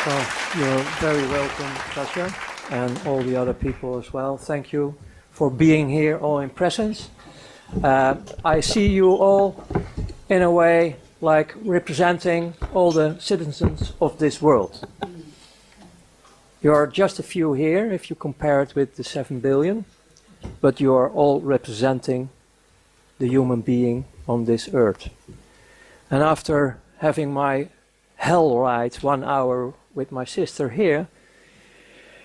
Well, you're very welcome, Sasha, and all the other people as well. Thank you for being here, all in presence. I see you all, in a way, like representing all the citizens of this world. You are just a few here, if you compare it with the 7 billion, but you are all representing the human being on this earth. And after having my hell ride 1 hour with my sister here,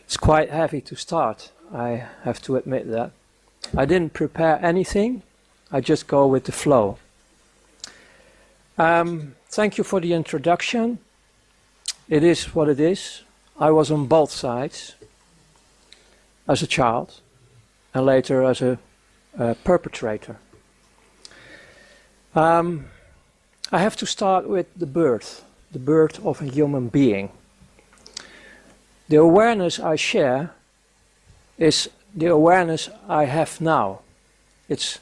it's quite heavy to start. I have to admit that. I didn't prepare anything. I just go with the flow. Thank you for the introduction. It is what it is. I was on both sides as a child and later as a perpetrator. I have to start with the birth of a human being. The awareness I share is the awareness I have now. It's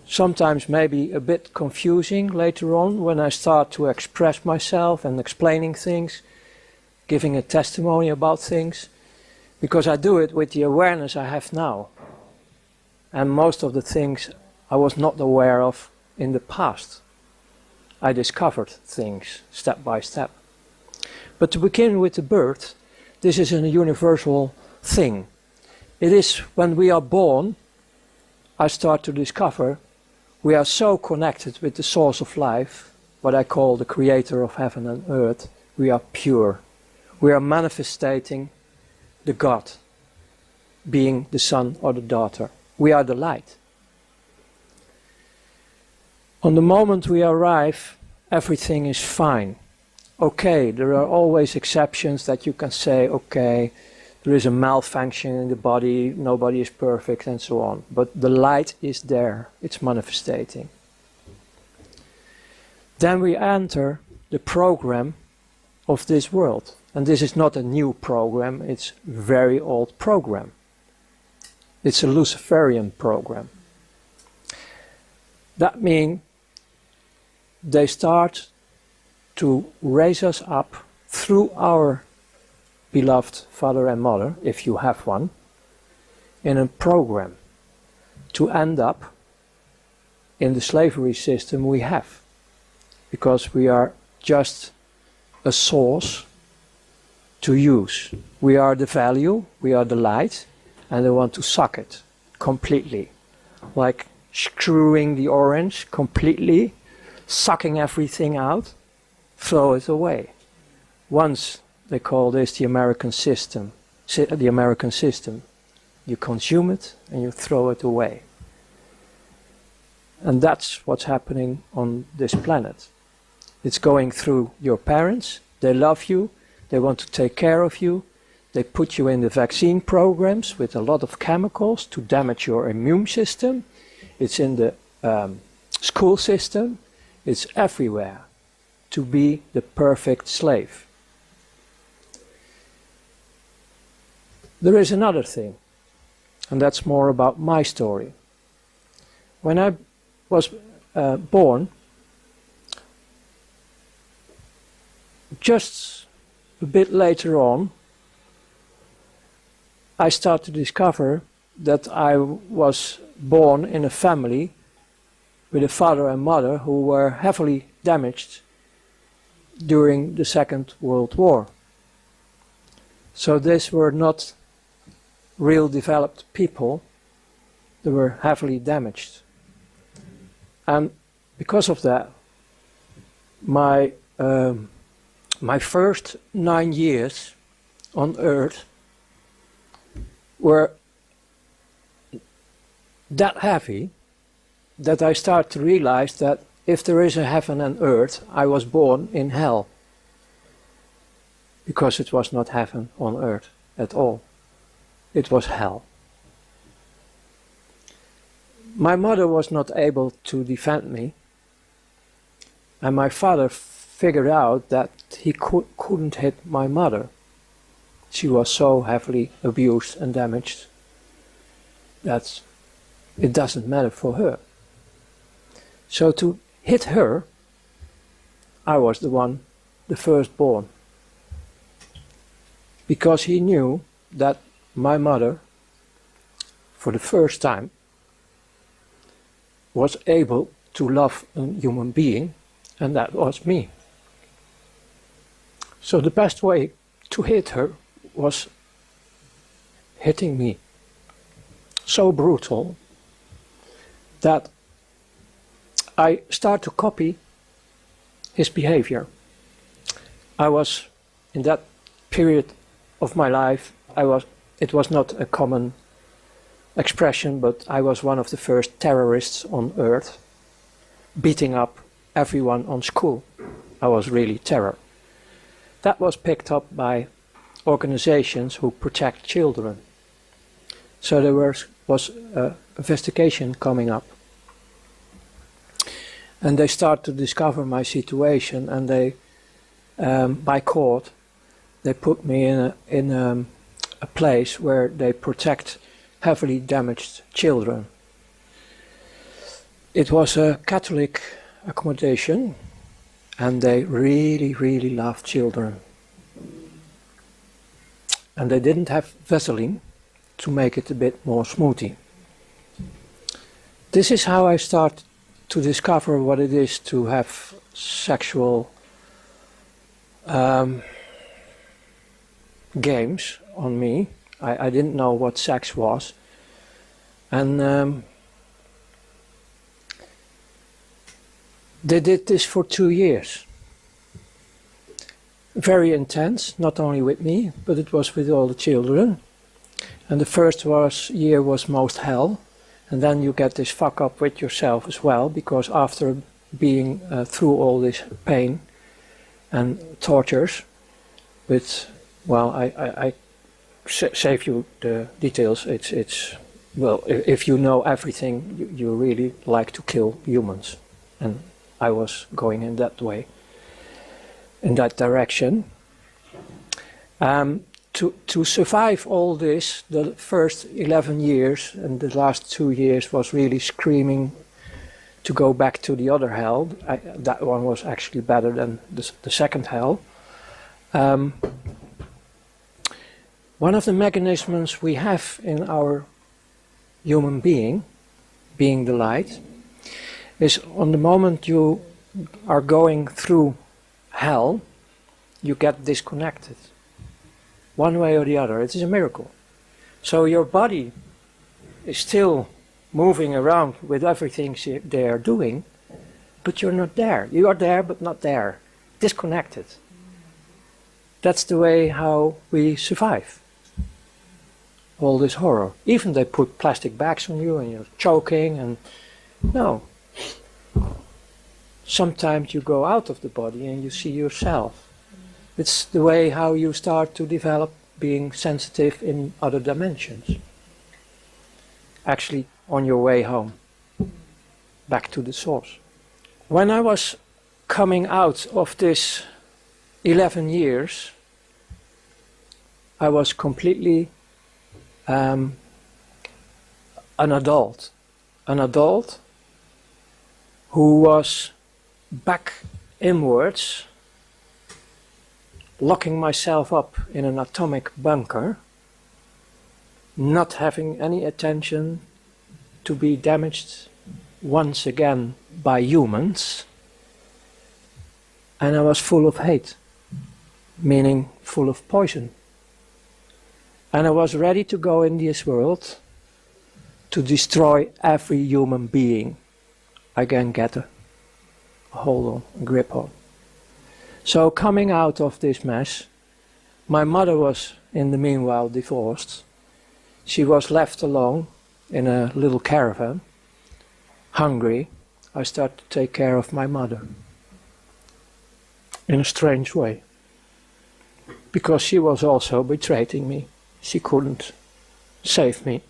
sometimes maybe a bit confusing later on when I start to express myself and explaining things, giving a testimony about things, because I do it with the awareness I have now. And most of the things I was not aware of in the past. I discovered things step by step. But to begin with the birth, this is a universal thing. It is when we are born, I start to discover we are so connected with the source of life, what I call the creator of heaven and earth. We are pure. We are manifesting the God, being the son or the daughter. We are the light. On the moment we arrive, everything is fine. Okay, there are always exceptions that you can say, okay, there is a malfunction in the body, nobody is perfect and so on. But the light is there, it's manifesting. Then we enter the program of this world. And this is not a new program, it's a very old program. It's a Luciferian program. That means they start to raise us up through our beloved father and mother, if you have one, in a program to end up in the slavery system we have. Because we are just a source to use. We are the value, we are the light, and they want to suck it completely. Like screwing the orange completely, sucking everything out, throw it away. Once they call this the American system. The American system. You consume it and you throw it away. And that's what's happening on this planet. It's going through your parents. They love you. They want to take care of you. They put you in the vaccine programs with a lot of chemicals to damage your immune system. It's in the school system. It's everywhere to be the perfect slave. There is another thing, and that's more about my story. When I was born, just a bit later on, I started to discover that I was born in a family with a father and mother who were heavily damaged during the Second World War. So these were not real developed people, they were heavily damaged. And because of that, my first 9 years on Earth were that heavy that I start to realize that if there is a heaven and earth, I was born in hell. Because it was not heaven on earth at all. It was hell. My mother was not able to defend me. And my father figured out that he couldn't hit my mother. She was so heavily abused and damaged that it doesn't matter for her. So to hit her, I was the firstborn. because he knew that my mother, for the first time, was able to love a human being, and that was me. So the best way to hit her was hitting me. So brutal that I start to copy his behavior. I was, in that period of my life, it was not a common expression, but I was one of the first terrorists on earth, beating up everyone on school. I was really terror. That was picked up by organizations who protect children. So there was an investigation coming up. And they start to discover my situation, and they, by court, they put me in a place where they protect heavily damaged children. It was a Catholic accommodation, and they really, really loved children. And they didn't have Vaseline to make it a bit more smoothie. This is how I start to discover what it is to have sexual games on me. I didn't know what sex was. And they did this for 2 years. Very intense, not only with me, but it was with all the children. And the first year was most hell. And then you get this fuck up with yourself as well, because after being through all this pain and tortures, with, well, I save you the details. It's well, if you know everything, you really like to kill humans, and I was going in that way, in that direction. To survive all this, the first 11 years and the last 2 years was really screaming to go back to the other hell. That one was actually better than the second hell. One of the mechanisms we have in our human being the light, is on the moment you are going through hell, you get disconnected. One way or the other. It is a miracle. So your body is still moving around with everything they are doing, but you're not there. You are there, but not there. Disconnected. That's the way how we survive all this horror. Even they put plastic bags on you and you're choking, and no. Sometimes you go out of the body and you see yourself. It's the way how you start to develop being sensitive in other dimensions. Actually, on your way home, back to the source. When I was coming out of this 11 years, I was completely an adult. An adult who was back inwards, locking myself up in an atomic bunker, not having any attention to be damaged once again by humans, and I was full of hate, meaning full of poison. And I was ready to go in this world to destroy every human being I can get a hold on, a grip on. So coming out of this mess, my mother was in the meanwhile divorced. She was left alone in a little caravan, hungry. I started to take care of my mother in a strange way, because she was also betraying me. She couldn't save me.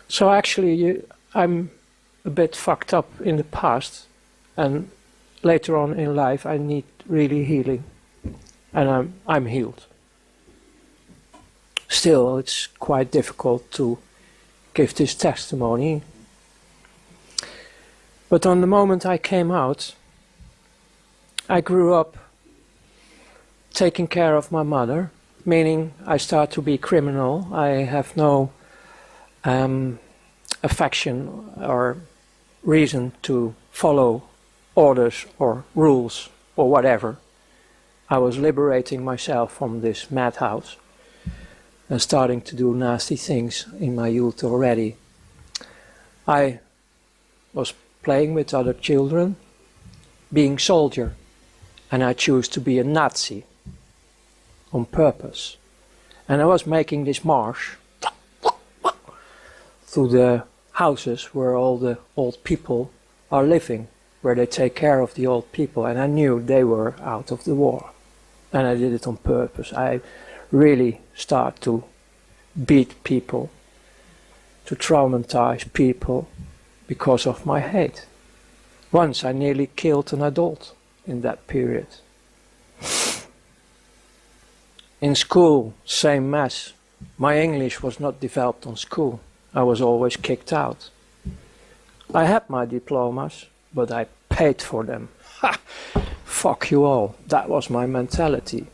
So actually I'm a bit fucked up in the past, and later on in life I need really healing, and I'm healed. Still, it's quite difficult to give this testimony. But on the moment I came out, I grew up taking care of my mother, meaning I start to be criminal. I have no affection or reason to follow orders or rules or whatever. I was liberating myself from this madhouse and starting to do nasty things in my youth already. I was playing with other children, being soldier, and I chose to be a Nazi on purpose. And I was making this march through the houses where all the old people are living, where they take care of the old people, and I knew they were out of the war. And I did it on purpose. I really start to beat people, to traumatize people because of my hate. Once I nearly killed an adult in that period. In school, same mess. My English was not developed on school. I was always kicked out. I had my diplomas, but I paid for them. Ha! Fuck you all. That was my mentality.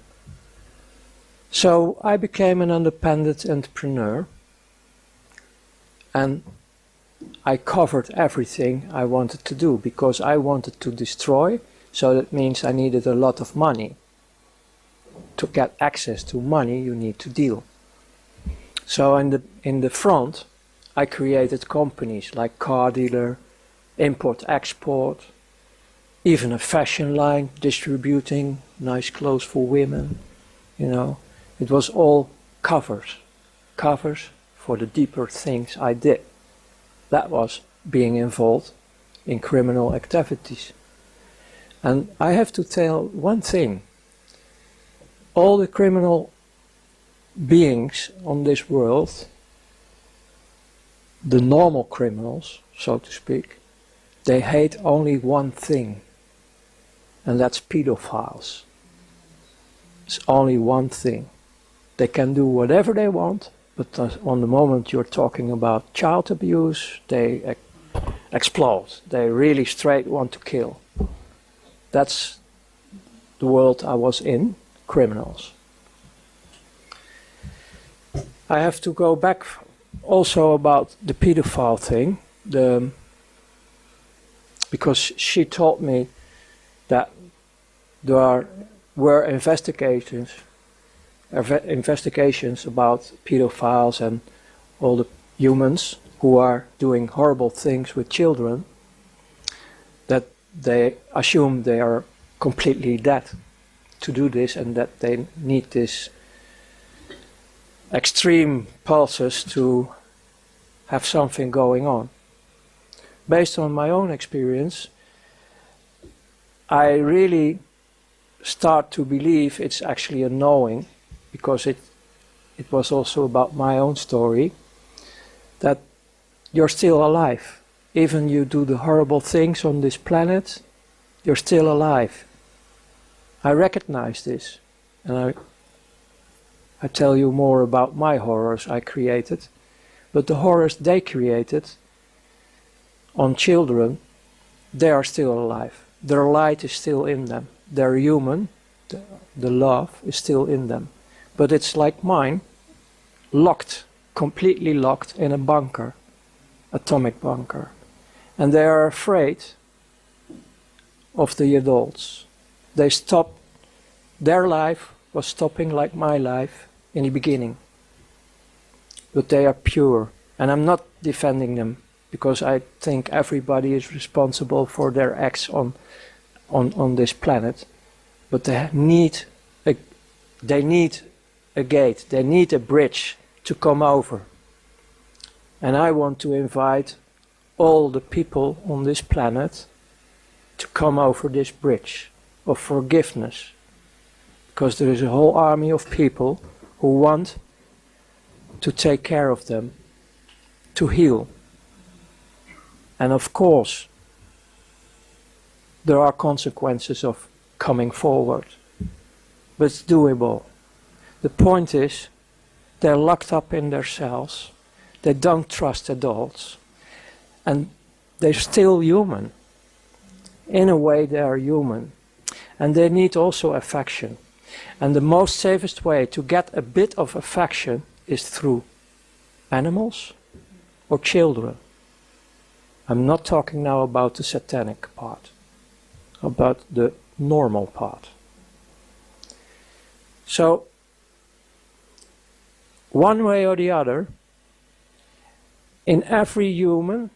So I became an independent entrepreneur, and I covered everything I wanted to do because I wanted to destroy, so that means I needed a lot of money. To get access to money, you need to deal. So in the front, I created companies like car dealer, import-export, even a fashion line distributing nice clothes for women. You know, it was all covers for the deeper things I did. That was being involved in criminal activities. And I have to tell one thing. All the criminal beings on this world, the normal criminals, so to speak, they hate only one thing, and that's pedophiles. It's only one thing. They can do whatever they want, but on the moment you're talking about child abuse, they explode. They really straight want to kill. That's the world I was in, criminals. I have to go back also about the pedophile thing, because she told me that there were investigations about pedophiles and all the humans who are doing horrible things with children, that they assume they are completely dead to do this, and that they need this extreme pulses to have something going on. Based on my own experience, I really start to believe it's actually a knowing, because it was also about my own story, that you're still alive. Even you do the horrible things on this planet, you're still alive. I recognize this, and I tell you more about my horrors I created, but the horrors they created on children, they are still alive. Their light is still in them. They're human, the love is still in them. But it's like mine, locked, completely locked in a bunker, atomic bunker. And they are afraid of the adults. They stopped, their life was stopping like my life in the beginning. But they are pure, and I'm not defending them, because I think everybody is responsible for their acts on this planet. But they need a gate, they need a bridge to come over. And I want to invite all the people on this planet to come over this bridge of forgiveness. Because there is a whole army of people who want to take care of them, to heal. And of course, there are consequences of coming forward, but it's doable. The point is, they're locked up in their cells, they don't trust adults, and they're still human. In a way, they are human, and they need also affection. And the most safest way to get a bit of affection is through animals or children. I'm not talking now about the satanic part, about the normal part. So, one way or the other, in every human,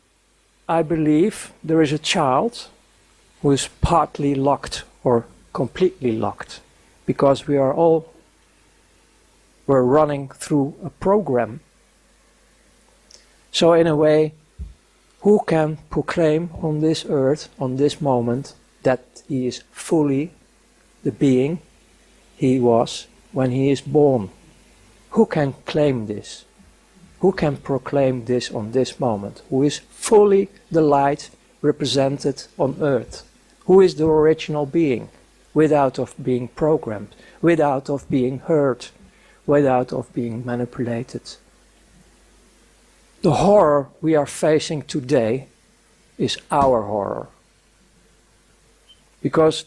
I believe there is a child who is partly locked or completely locked, because we're running through a program. So in a way, who can proclaim on this earth, on this moment, that he is fully the being he was when he is born? Who can claim this? Who can proclaim this on this moment? Who is fully the light represented on earth? Who is the original being, without of being programmed, without of being hurt, without of being manipulated? The horror we are facing today is our horror. Because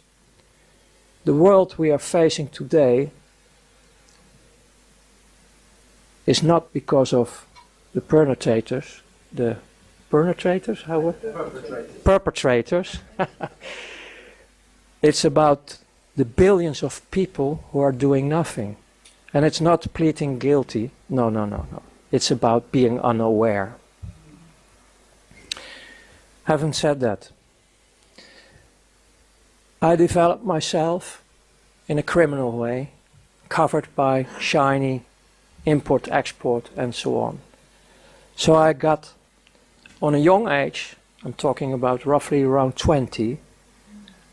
the world we are facing today is not because of the perpetrators, perpetrators. It's about the billions of people who are doing nothing. And it's not pleading guilty. No. It's about being unaware. Having said that, I developed myself in a criminal way, covered by shiny import, export, and so on. So I got, on a young age, I'm talking about roughly around 20,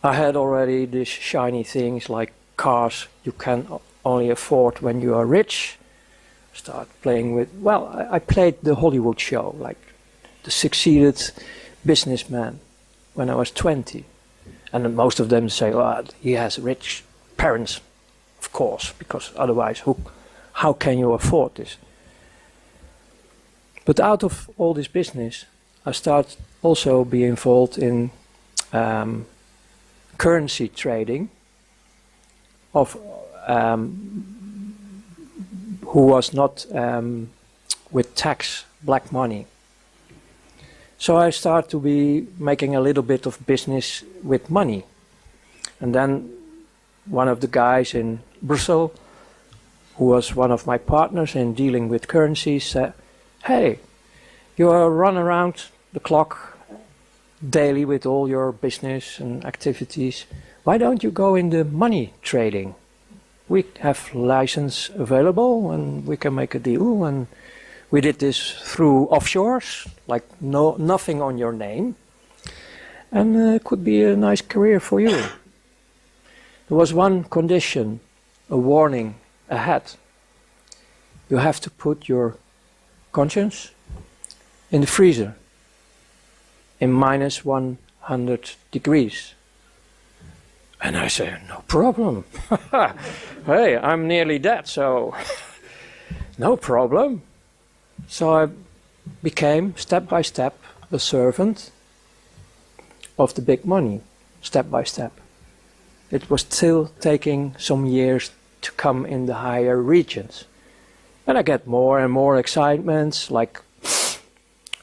I had already these shiny things like cars you can only afford when you are rich. Start playing with, well, I played the Hollywood show, like the succeeded businessman when I was 20. And then most of them say, oh, he has rich parents, of course, because otherwise how can you afford this? But out of all this business, I started also be involved in currency trading of who was not with tax, black money. So I started to be making a little bit of business with money. And then one of the guys in Brussels, who was one of my partners in dealing with currencies, said, hey, you run around the clock daily with all your business and activities. Why don't you go into money trading? We have license available and we can make a deal. And we did this through offshores, like nothing on your name. And it could be a nice career for you. There was one condition, a warning ahead. You have to put your conscience in the freezer in minus 100 degrees. And I say, no problem. Hey, I'm nearly dead, so no problem. So I became, step by step, a servant of the big money, step by step. It was still taking some years to come in the higher regions. And I get more and more excitements, like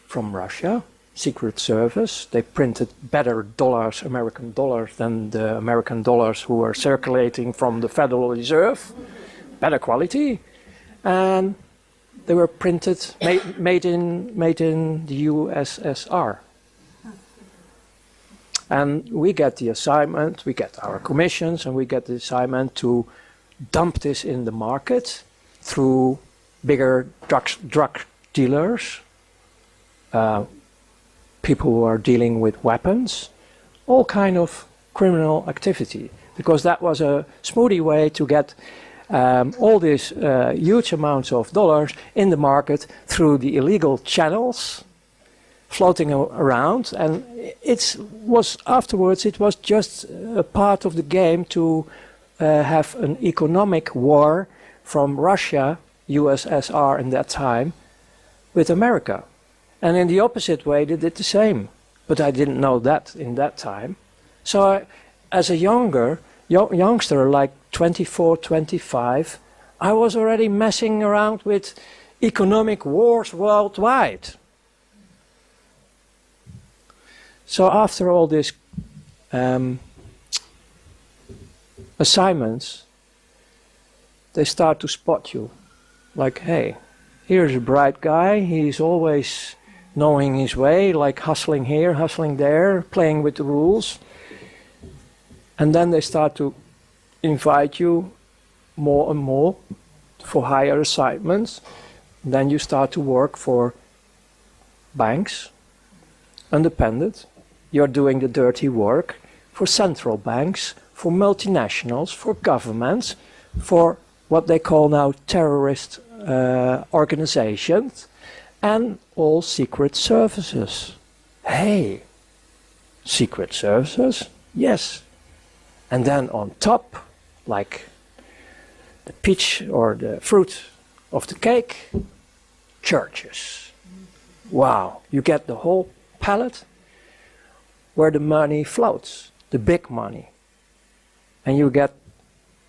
from Russia, Secret Service. They printed better dollars, American dollars, than the American dollars who were circulating from the Federal Reserve. Better quality. And they were printed, made in the USSR. And we get the assignment, we get our commissions, and we get the assignment to dump this in the market through bigger drug dealers, people who are dealing with weapons, all kind of criminal activity, because that was a smoothie way to get all these huge amounts of dollars in the market through the illegal channels floating around. And afterwards it was just a part of the game to have an economic war from Russia, USSR in that time, with America. And in the opposite way they did the same. But I didn't know that in that time. So as a youngster, like 24, 25, I was already messing around with economic wars worldwide. So after all these assignments, they start to spot you. Like, hey, here's a bright guy, he's always knowing his way, like hustling here, hustling there, playing with the rules. And then they start to invite you more and more for higher assignments. Then you start to work for banks, independent. You're doing the dirty work for central banks, for multinationals, for governments, for what they call now terrorist organizations, and all secret services. Hey, secret services? Yes. And then on top, like the peach or the fruit of the cake, churches. Wow, you get the whole palette where the money floats, the big money. And you get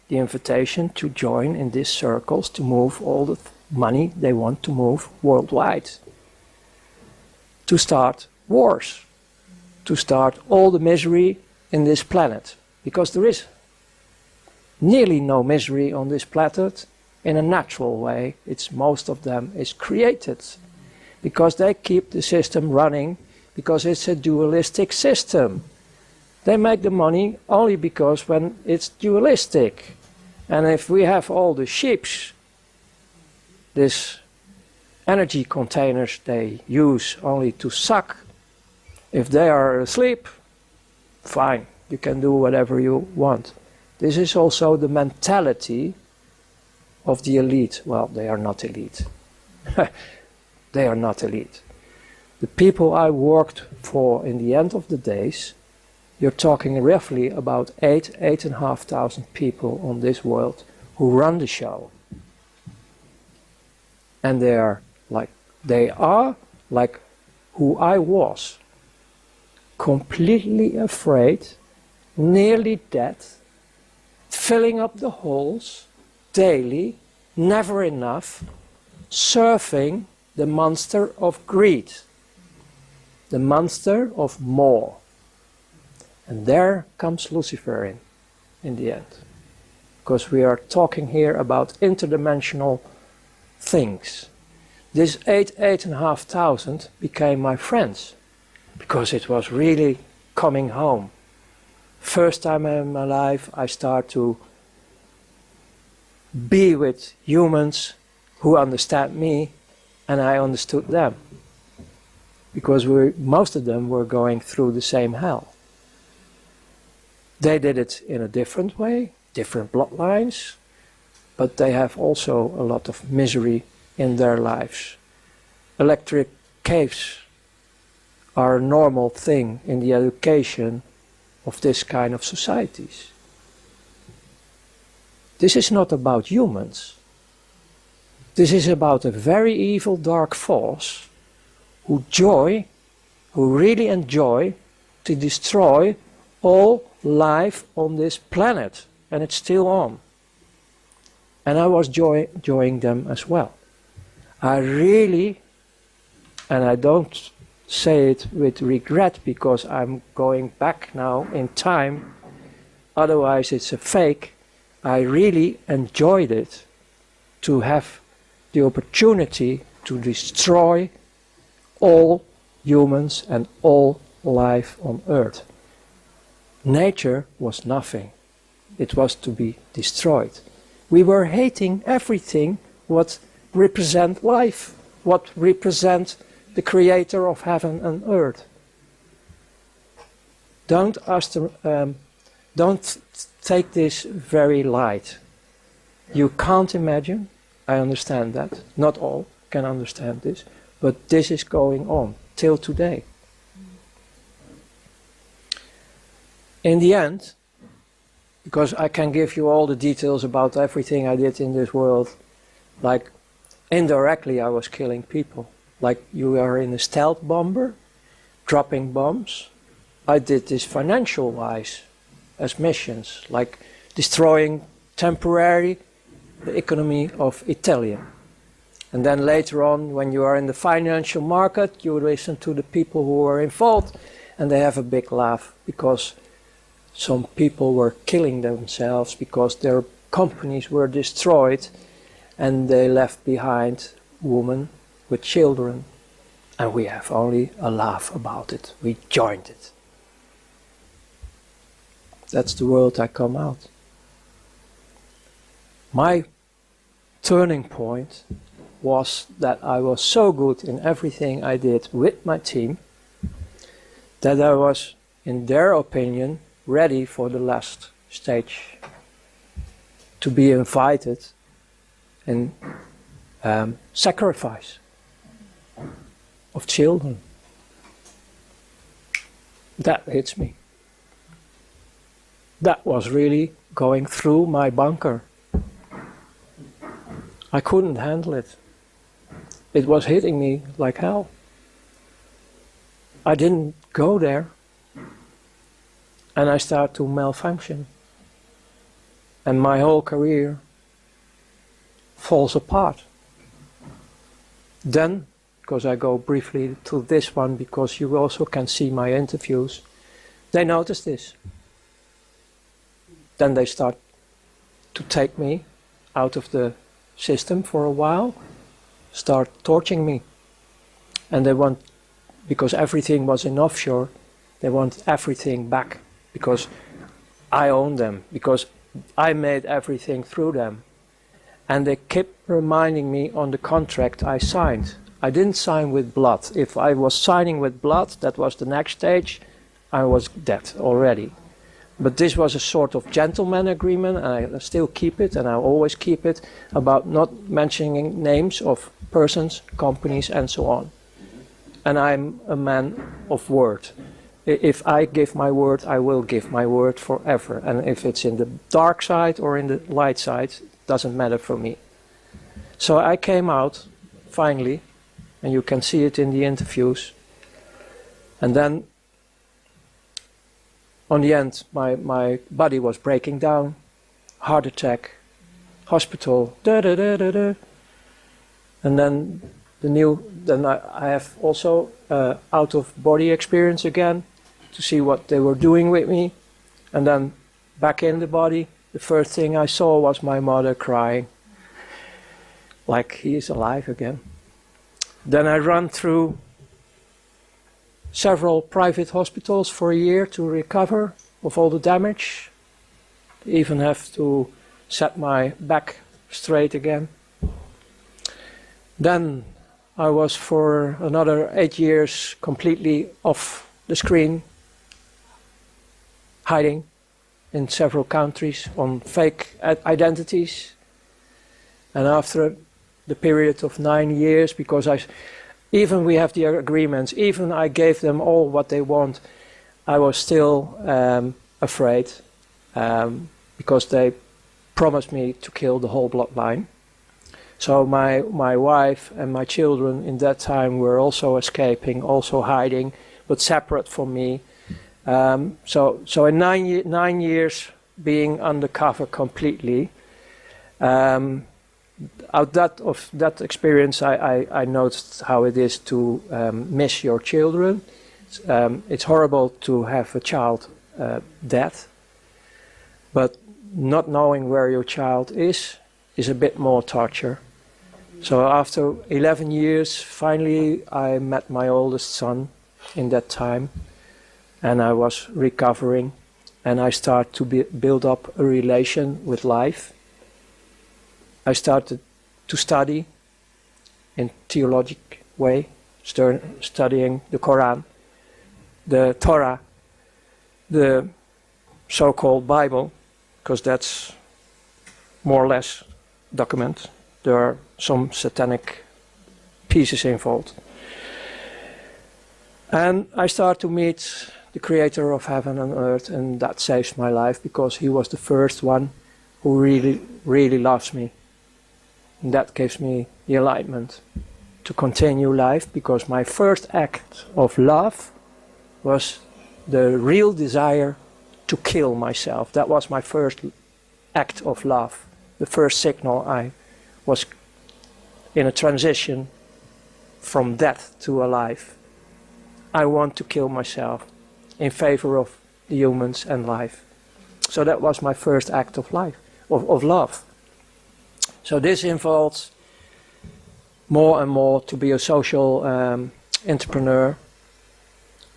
the invitation to join in these circles to move all the money they want to move worldwide. To start wars, to start all the misery in this planet. Because there is nearly no misery on this planet in a natural way. It's most of them is created. Because they keep the system running, because it's a dualistic system. They make the money only because when it's dualistic. And if we have all the ships, these energy containers they use only to suck, if they are asleep, fine, you can do whatever you want. This is also the mentality of the elite. Well, they are not elite. They are not elite. The people I worked for in the end of the days, you're talking roughly about 8,500 people on this world who run the show. And they are like who I was. Completely afraid, nearly dead, filling up the holes daily, never enough, surfing the monster of greed, the monster of more. And there comes Lucifer in the end. Because we are talking here about interdimensional things. This 8,500 became my friends. Because it was really coming home. First time in my life I start to be with humans who understand me and I understood them. Because most of them were going through the same hell. They did it in a different way, different bloodlines, but they have also a lot of misery in their lives. Electric caves are a normal thing in the education of this kind of societies. This is not about humans. This is about a very evil dark force who really enjoy to destroy all life on this planet, and it's still on. And I was enjoying them as well. I really, and I don't say it with regret because I'm going back now in time, otherwise it's a fake, I really enjoyed it to have the opportunity to destroy all humans and all life on earth. Nature was nothing. It was to be destroyed. We were hating everything what represent life, what represent the creator of heaven and earth. Don't take this very light. You can't imagine, I understand that, not all can understand this, but this is going on till today. In the end, because I can give you all the details about everything I did in this world, like indirectly I was killing people. Like you are in a stealth bomber, dropping bombs. I did this financial-wise as missions, like destroying temporary the economy of Italian. And then later on, when you are in the financial market, you listen to the people who are involved, and they have a big laugh because some people were killing themselves because their companies were destroyed and they left behind women with children. And we have only a laugh about it. We joined it. That's the world I come out. My turning point was that I was so good in everything I did with my team that I was, in their opinion, ready for the last stage, to be invited in sacrifice of children. That hits me. That was really going through my bunker. I couldn't handle it. It was hitting me like hell. I didn't go there. And I started to malfunction. And my whole career falls apart. Then, because I go briefly to this one, because you also can see my interviews, they notice this. Then they start to take me out of the system for a while, start torturing me. And they want, because everything was in offshore, they want everything back, because I own them, because I made everything through them. And they kept reminding me on the contract I signed. I didn't sign with blood. If I was signing with blood, that was the next stage, I was dead already. But this was a sort of gentleman agreement, and I still keep it, and I always keep it, about not mentioning names of persons, companies, and so on. And I'm a man of word. If I give my word, I will give my word forever. And if it's in the dark side or in the light side, it doesn't matter for me. So I came out, finally, and you can see it in the interviews. And then, on the end, my body was breaking down, heart attack, hospital, da-da-da-da-da. And then I have also out-of-body experience again, to see what they were doing with me. And then back in the body, the first thing I saw was my mother crying, like he is alive again. Then I ran through several private hospitals for a year to recover of all the damage. Even have to set my back straight again. Then I was for another 8 years completely off the screen, hiding in several countries on fake identities. And after the period of 9 years, because even we have the agreements, even I gave them all what they want, I was still afraid, because they promised me to kill the whole bloodline. So my wife and my children in that time were also escaping, also hiding, but separate from me. So in 9 years being undercover completely, out of that experience, I noticed how it is to miss your children. It's horrible to have a child dead, but not knowing where your child is a bit more torture. So after 11 years, finally I met my oldest son in that time, and I was recovering, and I started to build up a relation with life. I started to study in theologic way, studying the Quran, the Torah, the so-called Bible, because that's more or less document. There are some satanic pieces involved. And I start to meet the creator of heaven and earth, and that saves my life, because he was the first one who really, really loves me. And that gives me the enlightenment to continue life, because my first act of love was the real desire to kill myself. That was my first act of love, the first signal I was in a transition from death to alive. I want to kill myself in favor of the humans and life. So that was my first act of life, of love. So this involves more and more to be a social entrepreneur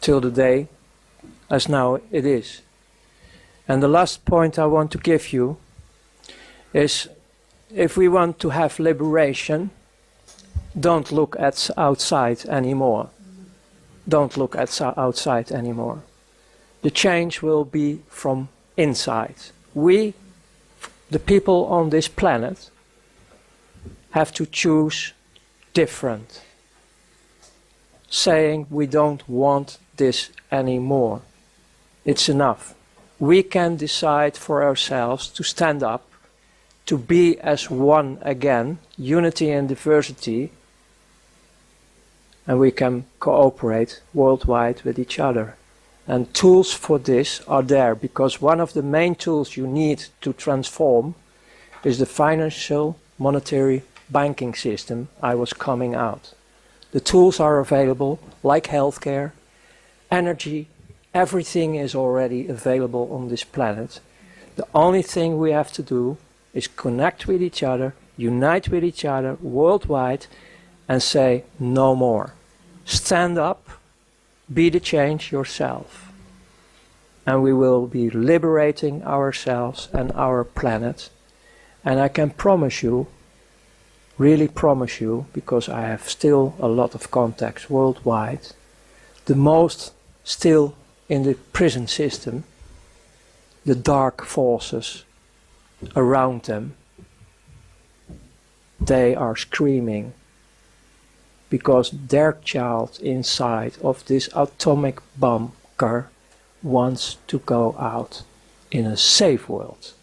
till the day as now it is. And the last point I want to give you is, if we want to have liberation, don't look at outside anymore. Don't look at outside anymore. The change will be from inside. We, the people on this planet, have to choose different, saying we don't want this anymore. It's enough. We can decide for ourselves to stand up, to be as one again, unity and diversity, and we can cooperate worldwide with each other. And tools for this are there, because one of the main tools you need to transform is the financial, monetary, banking system I was coming out. The tools are available, like healthcare, energy, everything is already available on this planet. The only thing we have to do is connect with each other, unite with each other worldwide, and say no more. Stand up, be the change yourself. And we will be liberating ourselves and our planet. And I can promise you, really promise you, because I have still a lot of contacts worldwide, the most still in the prison system, the dark forces around them, they are screaming because their child inside of this atomic bunker wants to go out in a safe world.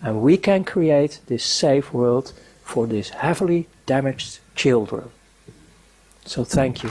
And we can create this safe world for these heavily damaged children. So thank you.